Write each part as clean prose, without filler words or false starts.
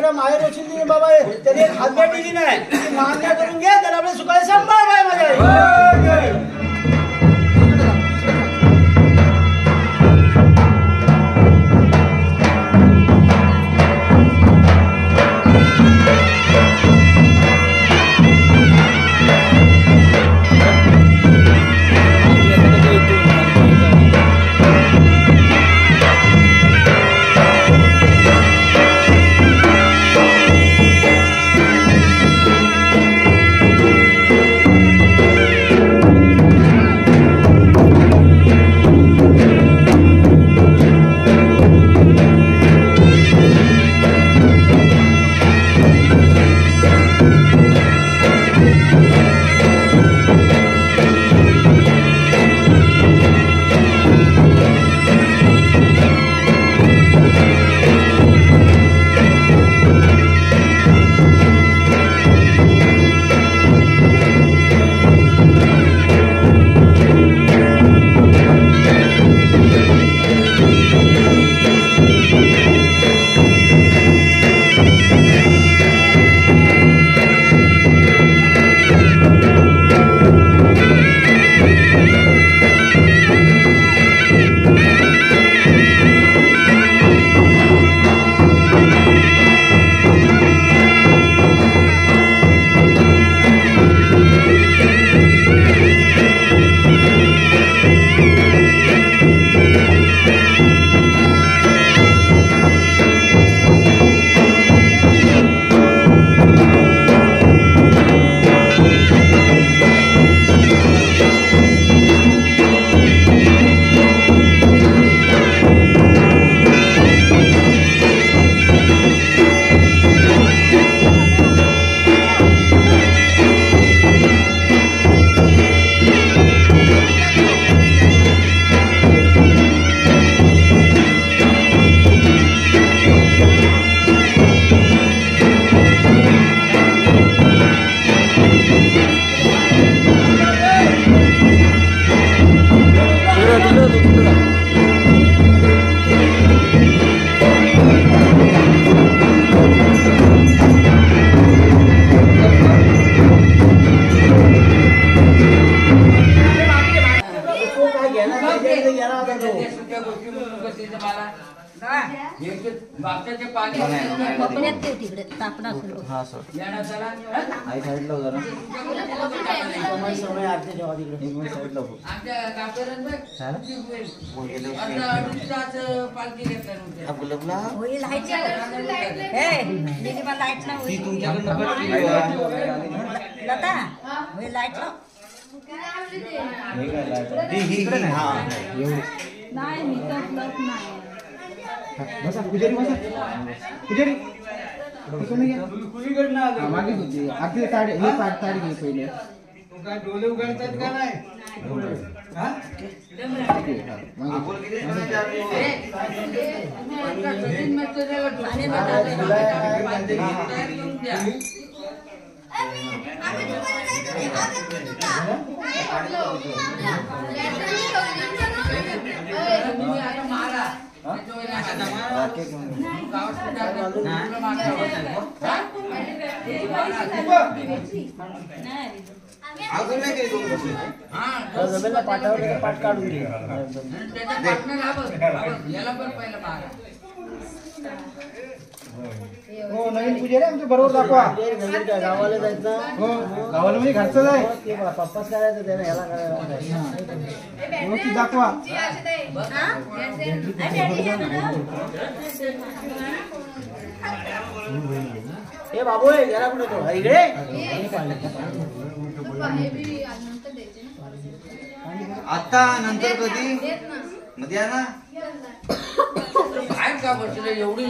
लेकरा माहेर वचून बाबा त्याने हातभार दिली नाही मान्य करून घ्या त्याला आपल्या सुखाने सांभाळ बाय माझ्या मागे होती आधी ताडी हे ताडी घे पहिले काय डोले उघडतात का नाही हा पाठ काढून घे हो नवीन पुजारी आमच्या बरोबर दाखवा गावाला जायचं हो गावाला म्हणजे घरचं आहे पप्पाच करायचं त्याला ह्याला करायला दाखवा हे बाबू घरा कुठे तो इकडे आता नंतर कधी मध्ये ना काय का बसले एवढी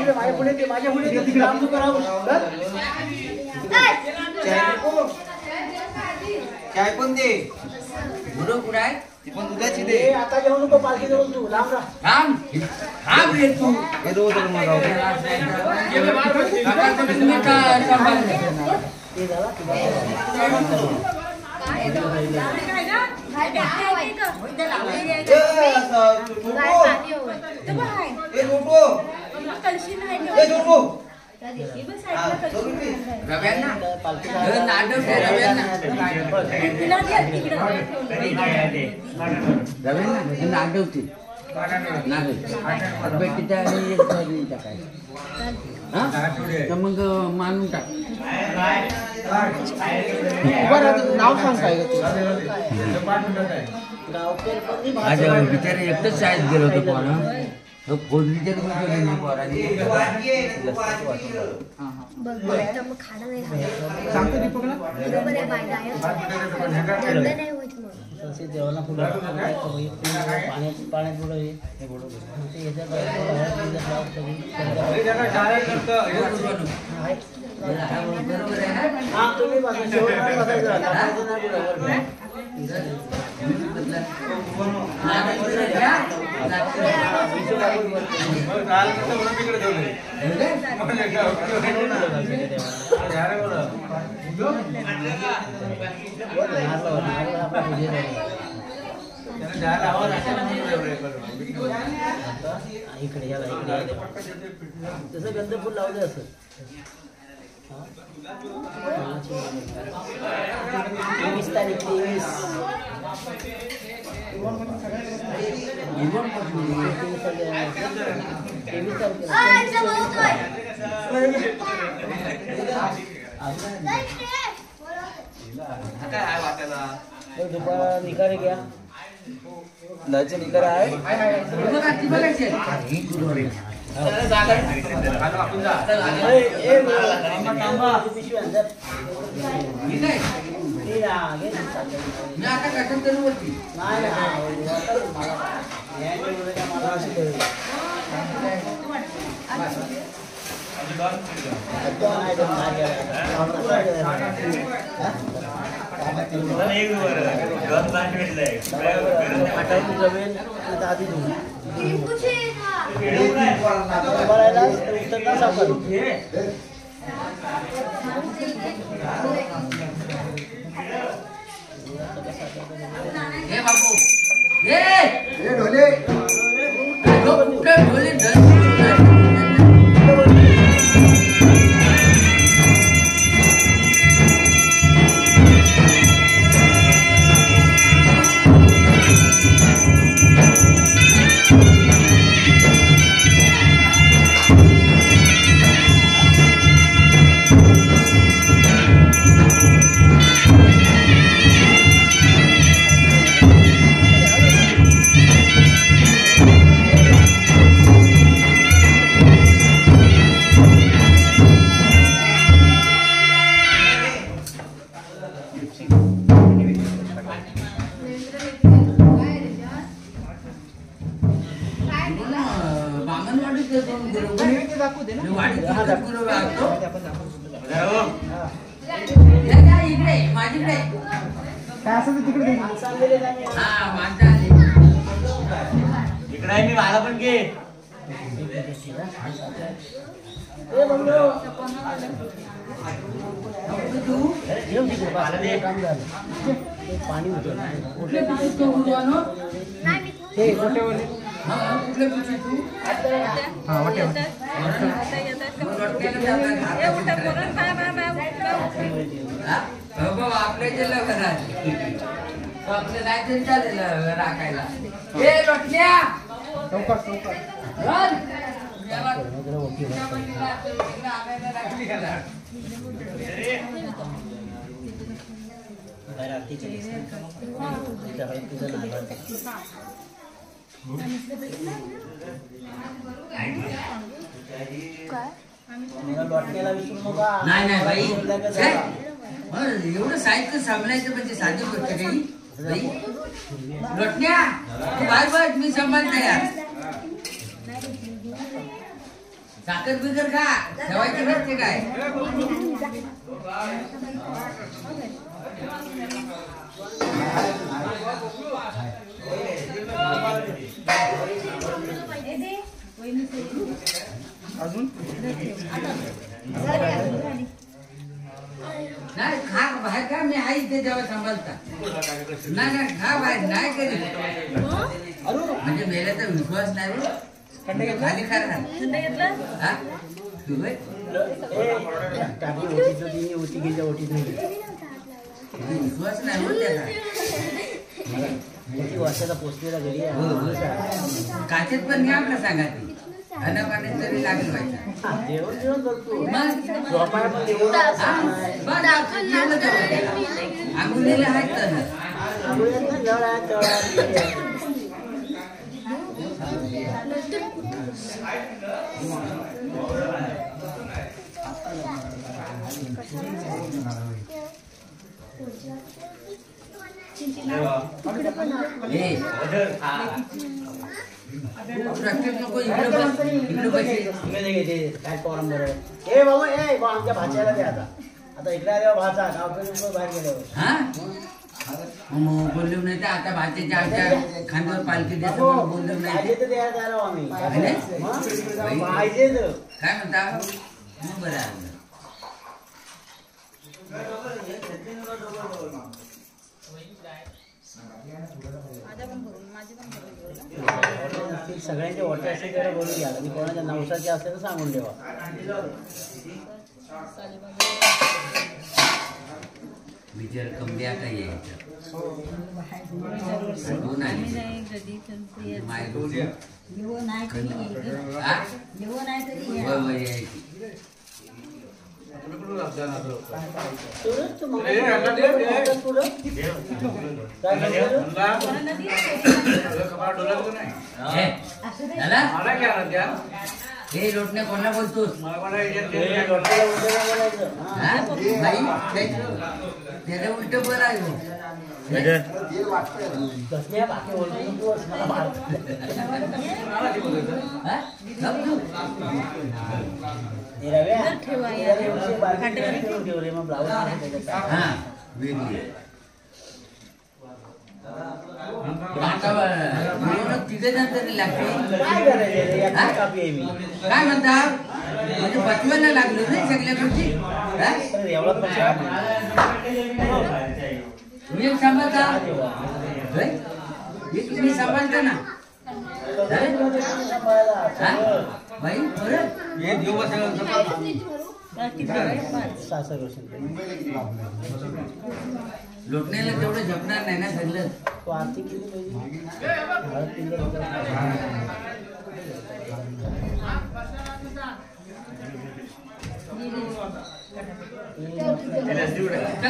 माझ्या पुढे ते माझ्या पुढे काम करावं चाय पण दे गुरु कुठे आहे ती पण दुधाची दे आता घेऊ नको पालखी देऊन तू लांब थांब रे तू हे रोज मला कळशी नाही ए, दूर हो. रव्यांना नाटक आहे रव्यांना रव्यांना नाटवते बेटीच्या आणि काय हा तर मग मानून टाक नाव सांग काय आज बिचारे एकटंच शाळेत गेलो होतो पण तो फोडणीच्या पोरांनी सांगतो दीपकला देवाला पुढे पाण्यात पुढे हे हा तुम्ही इकडे या तसं गंध फुल लावलं असं 23 तारीख 23 दुपार निकाल घ्या लयचे निकाल आहे पाणी होतं आपल्या जिल्हा आपलं जायचं चालेल राखायला नाही नाही बाई एवढं साहित्य सांभाळायचं म्हणजे साधी गोष्ट काही बाई लोटण्या बाय बाय मी सांभाळते यार साखर बिकर का ठेवायची नसते काय अजून नाही खा बाहेर का मी आई ते जेव्हा सांभाळता नाही नाही खा बाहेर नाही कधी म्हणजे मेल्याचा विश्वास नाही खाली खा. हा? तू होय? टाकी ओटीत होती ओटीच्या ओटीत नाही विश्वास नाही होत त्याचा. ओटी वर्षाचा पोचलेला घरी हो, हो. काचेत पण घ्या आपलं सांगा ती. पाण्यात तरी लागेल व्हायचा. जेवण जेवण करतो मग झोपायला पण जेवण अंगुलीला आहेत तर नळ आहे तळ आहे नको इकडे बस. काय पोराम बरोबर ए बाबा ए बा आमच्या भाच्याला दे आता इकडे आल्यावर भाचा गावकडे बाहेर गेल्यावर हा बोललो नाही तर आता भाच्याच्या आमच्या खांद्यावर पालखी देतो बोललो नाही पाहिजे तर द्यायला जाणार आम्ही पाहिजे? पाहिजे तर काय म्हणता मग बरं आहे. सगळ्यांचे वॉटर असेल तेवढं बोलून घ्या आणि कोणाच्या नवसाचे असेल तर सांगून ठेवा. विचार कमी आता यायचं दोन आली माय यायची हे लोटण्या कोणाला बोलतोस त्याला उलट बरं आहे तिथे तरी लागते काय म्हणता म्हणजे बचवायला लागलो नाही सगळ्या गोष्टी तुम्ही एक सांभाळता तुम्ही सांभाळता ना बाई बरं लोटण्याला तेवढं झपणार नाही ना सगळं तो आरती केली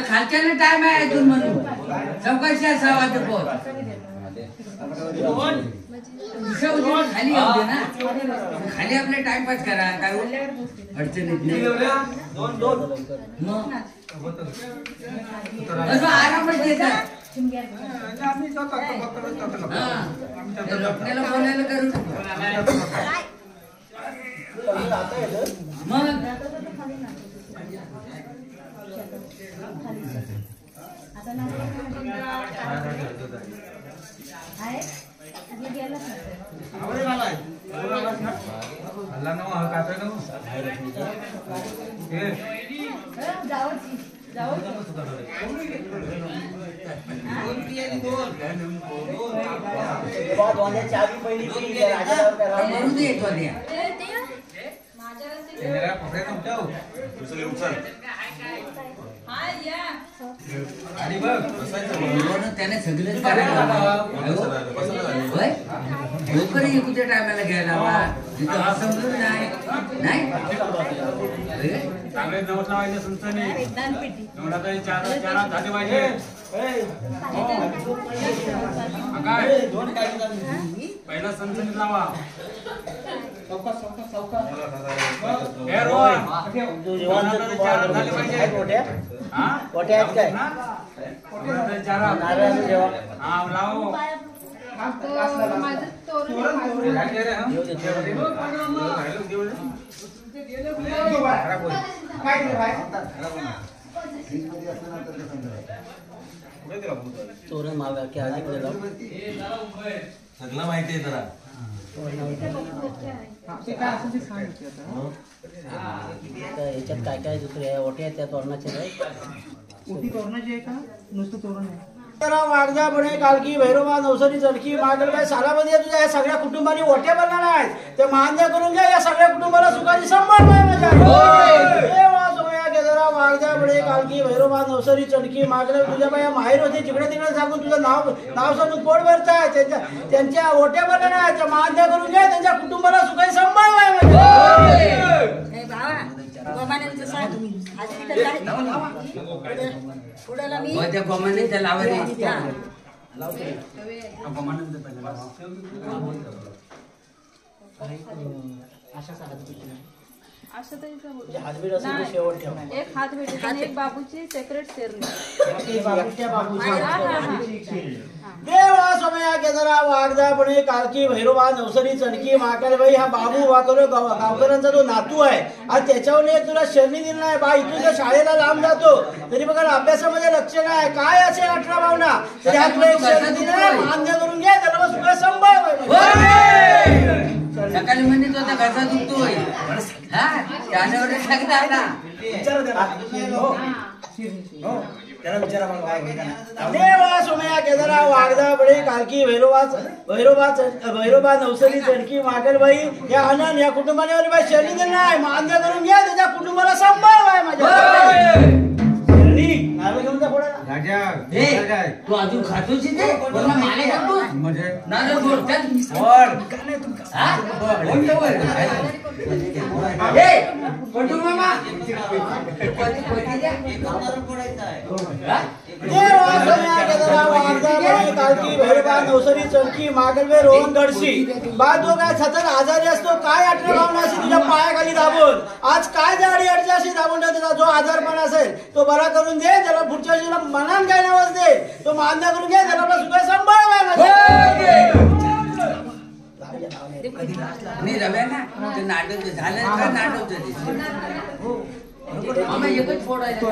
खालच्याने टाइम आहे अजून म्हणून चौकशी असावा ते पोर खाली येऊ दे ना खाली आपले टाइमपास करा काय अडचणीत नाही मग आरामात येतात लोटण्याला बोलायला करू मग चावी पहिली त्याने सगळं करायला लवकर कुठे टायमाला घ्यायला हवा तिथं असं नाही नाही चांगले नवस लावायचे संस्थाने एवढा काही चार झाले पाहिजे काय पहिला संस्थाने लावा तोरण मागा की आज इकडे जाऊ सगळं माहिती आहे जरा याच्यात काय काय दुसरे ओटे आहेत त्या तोरणाचे उठी तोरणाची आहे का नुसतं तोरण आहे वागजा बने कालकी भैरवा नवसरी चडकी मागल सालामध्ये तुझ्या या सगळ्या कुटुंबांनी ओट्या बनणार आहेत ते मान्य करून घ्या या सगळ्या कुटुंबाला सुखाची संभाळ माझ्या देवा सोया केदारा वागजा बने कालकी भैरवा नवसरी चडकी मागल तुझ्या बाया माहेर होते जिकडे तिकडे सांगून तुझं नाव सांगून पोट भरताय त्यांच्या ओट्या बनणार आहेत त्या मान्य करून घ्या त्यांच्या कुटुंबाला सुखाची संभाळ एक हात भेटत आणि एक बाबूची सेक्रेट शेरणी देवा सोमया केदारा वागजा बने कालकी भैरवा नवसरी चणकी महाकालबाई हा बाबू वाकरो गावकऱ्यांचा तो नातू आहे आज त्याच्यावर एक तुला शरणी दिली नाही बा इथून जर शाळेला लांब जातो तरी बघा अभ्यासामध्ये लक्ष नाही काय असेल 18 भावना तरी हा तुला एक शरणी दिली नाही मान्य करून घ्या त्याला सुद्धा संभाळ सकाळी म्हणजे तो आता घरचा दुखतोय त्याच्यावर सांगता ना देवा सोमया केदारा वागजा बडे कालकी भैरोबा नवसरी चडकी मागलबाई या अनन या कुटुंबाने बाई शरणी दिली नाही मान्य करून घ्या त्याच्या कुटुंबाला सांभाळ माझ्या घेऊन जा कोणाला तू अजून खातोच माने कालकी भैरवा नवसरी चडकी मागलवे रोहन गडशी बाद जो काय सतत आजारी असतो काय 18 भावना अशी तुझ्या पायाखाली दाबून आज काय जाडी अडचण अशी दाबून त्याचा जो आजारपण असेल तो बरा करून दे त्याला पुढच्या वर्षीला मनान काय नावच दे तो मान्य करून घे त्याला आपला सुद्धा सांभाळ नाही रव्या ना ते नाटक झालं का नाटक एकच फोडायचं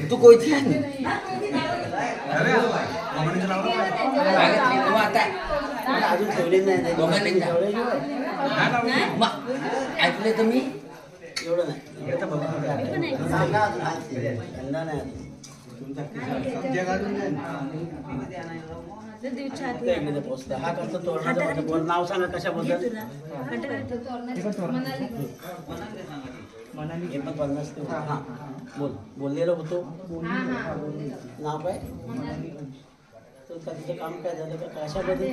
तू कोयती अजून ठेवली नाही ऐकले तुम्ही एवढं नाही हा करतो तोरण नाव सांगा कशाबद्दल बोललेलो होतो नाव काय तुझं काम काय झालं का कशाबद्दल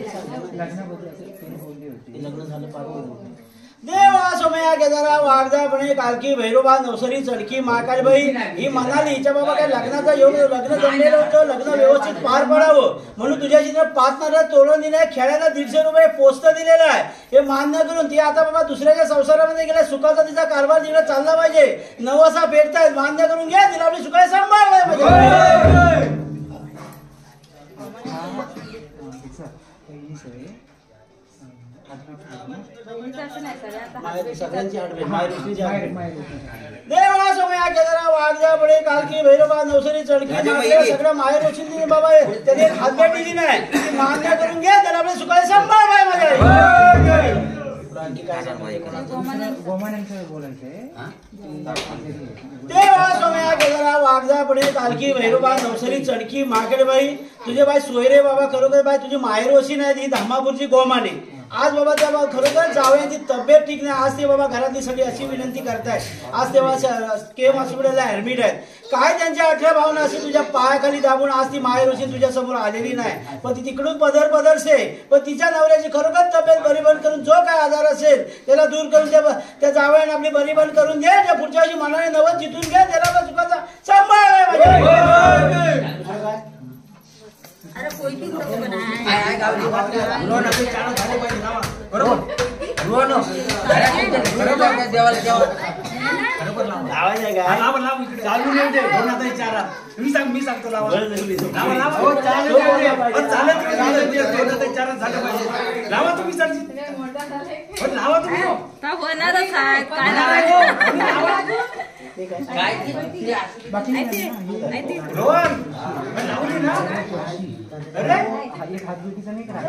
लग्न झालं पाहून देवा सोमया केदारा वागजा बने कालकी भैरोबा नवसरी चडकी महाकालबाई ही म्हणाली हिच्या बाबा काय लग्नाचा योग लग्न जमलेलं होतं लग्न व्यवस्थित पार पडावं म्हणून तुझ्या जिथे 5 नारळ तोरण दिले खेळायला 150 रुपये पोस्ट दिलेला आहे हे मान्य करून ती आता बाबा दुसऱ्याच्या संसारामध्ये गेल्या सुखाचा तिचा कारभार तिला चालला पाहिजे नवसा फेडतायत मान्य करून घ्या तिला आपली सुखाय सांभाळ सगळ्यांची देवा सोमया केदारा वागजा बडे कालकी भैरवा नवसरी चडकी सगळं माहेर रोशील बाबा त्याने हातभेट दिली नाही मान्य करून घ्या त्याला आपल्या सुखाय सांभाळ देवा सोमया केदारा वागजा बडे कालकी भैरवा नवसरी चडकी माकडबाई तुझे बाई सोयरे बाबा खरोखर बाई तुझी माहेर रोशी नाही ही धामापूरची गोमाने आज बाबा त्या खरोखर जावयांची तब्येत ठीक नाही आज ते बाबा घरातली सगळी अशी विनंती करतायत आज तेव्हा केम हॉस्पिटलला ऍडमिट आहेत काय त्यांच्या 18 भावना अशी तुझ्या पायाखाली दाबून आज ती माहेर रोशी तुझ्या समोर आलेली नाही पण ती तिकडून पदरसे पण तिच्या नवऱ्याची खरोखर तब्येत बरीबंद करून जो काय आजार असेल त्याला दूर करून त्या जावयाने आपली बरीबंद करून दे त्या पुढच्या वर्षी मनाने नवस जितून घ्या त्याला सुखाचा सांभाळ अरे कोई भी मी सांगतो लावा तुम्ही लावा तुम्ही एक हात भेटीचा नाही करा.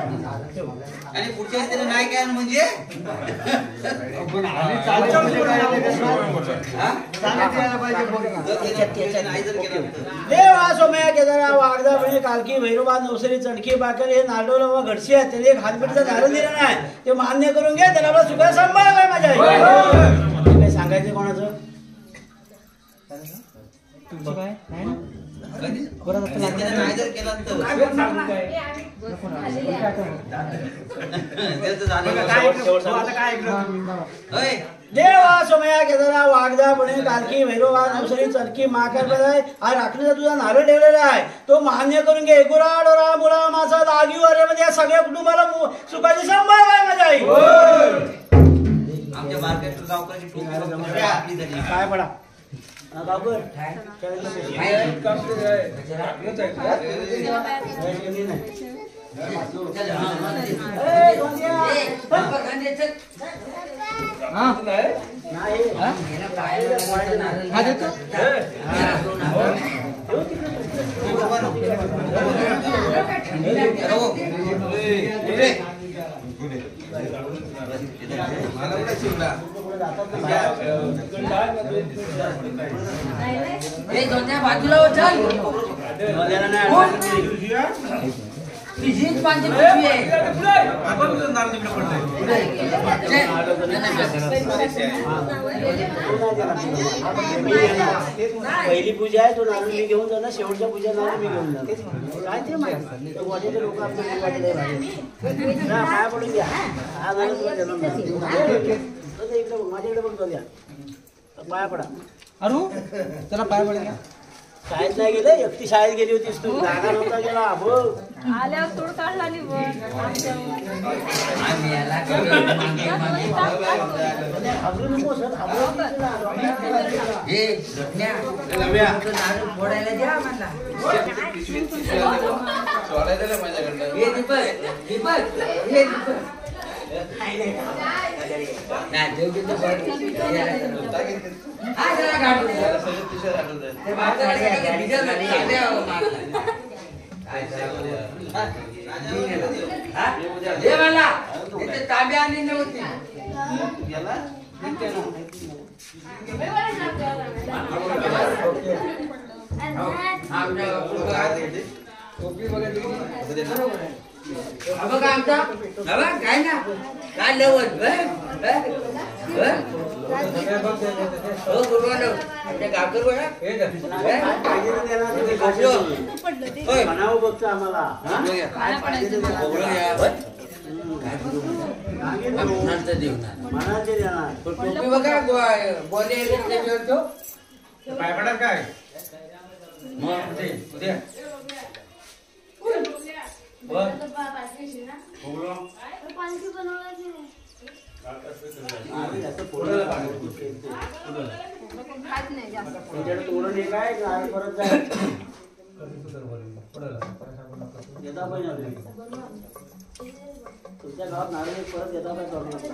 आणि पुढच्या वेळेस त्याला नाही काय म्हणजे देवा सोमया केदारा वागदा बहिणी कालकी भैरोबा नवसरी चणकी बाकर हे नाडोल व घडशी आहेत त्याने एक हातबीडचा धारण दिलं नाही ते मान्य करून घे त्याला आपला सुखा सांभाळ काय माझ्या आई. काय सांगायचं कोणाचं तुमची काय नाही ना? नाही जर केला तर होय. देवा सोमया केदारा वागदा बहिणी कालकी भैरोबा नवसरी चणकी माकर बजाय हा राखणीचा तुझा नारळ ठेवलेला आहे तो मान्य करून घे. गुरा डोरा मुला मासा दागी वाऱ्यामध्ये या सगळ्या कुटुंबाला सुखाची सांभाळ काय माझ्या आई. आमच्या मार्केट गावकाची टोपी आपली झाली. काय पडा बाबर बाजूला उचल पाहिजे पहिली पूजा आहे तो नारळ मी घेऊन जाणार शेवटच्या पूजा नारळ मी घेऊन जाणार काय ते माहिती वाटेचे लोक आपल्या पाया पडून घ्या हा नारळ तुला जन्म इकडे माझ्याकडे बघ द्या पाया पडा अरू चला पाय पडल्या. शाळेत नाही गेलं एकटी शाळेत गेली होतीस तू जागा नव्हता गेला बघ आल्यावर तोड काढ झाली घाबरू नको सर फोडायला द्या मला हे दीपक दीपक हे दीपक नाही देवटी ताब्या आली नव्हती बघा आमचा काय ना काय लवत हो गुरुवार आमच्या गावकर म्हणावं बघतो आम्हाला मनाचे देणार टोपी बघा बोले पाय पडा काय तोडून एक आहे नारळ परत जाय देता पाहिजे तुमच्या गावात नारळ परत देता पाहिजे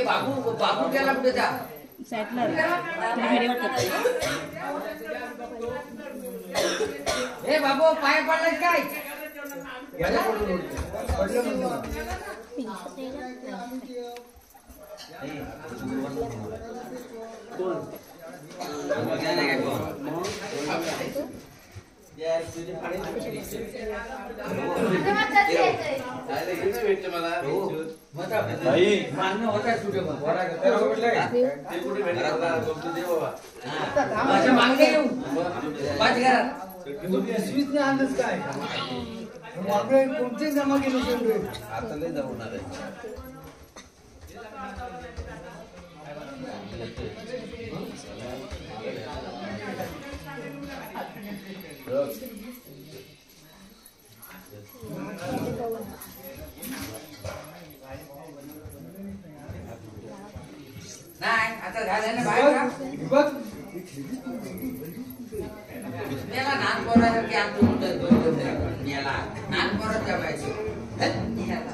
बाबू बाबू गेला कुठे जा हे बाबू पाय पडला काय मान्य होता तुझे मागणे येऊ पाच घरात कोणते जमा केले आता नाही जमणार आहे तर घालायला बाहेर का? बघ मेला नान पोरासारखी आमचं मुलं दोन मेला नान पोराच्या बायको याला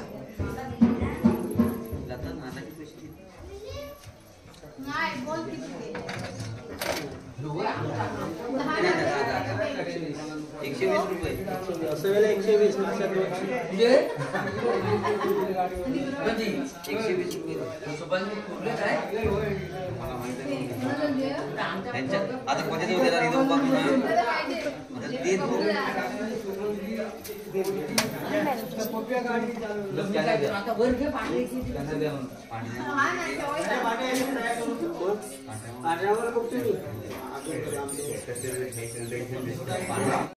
असं वेळेला 120 अशा 200 आता कोणत्या दिवस देणार इथं उभा करून? ते आता वर घे पाणी पाण्यावर बघतो मी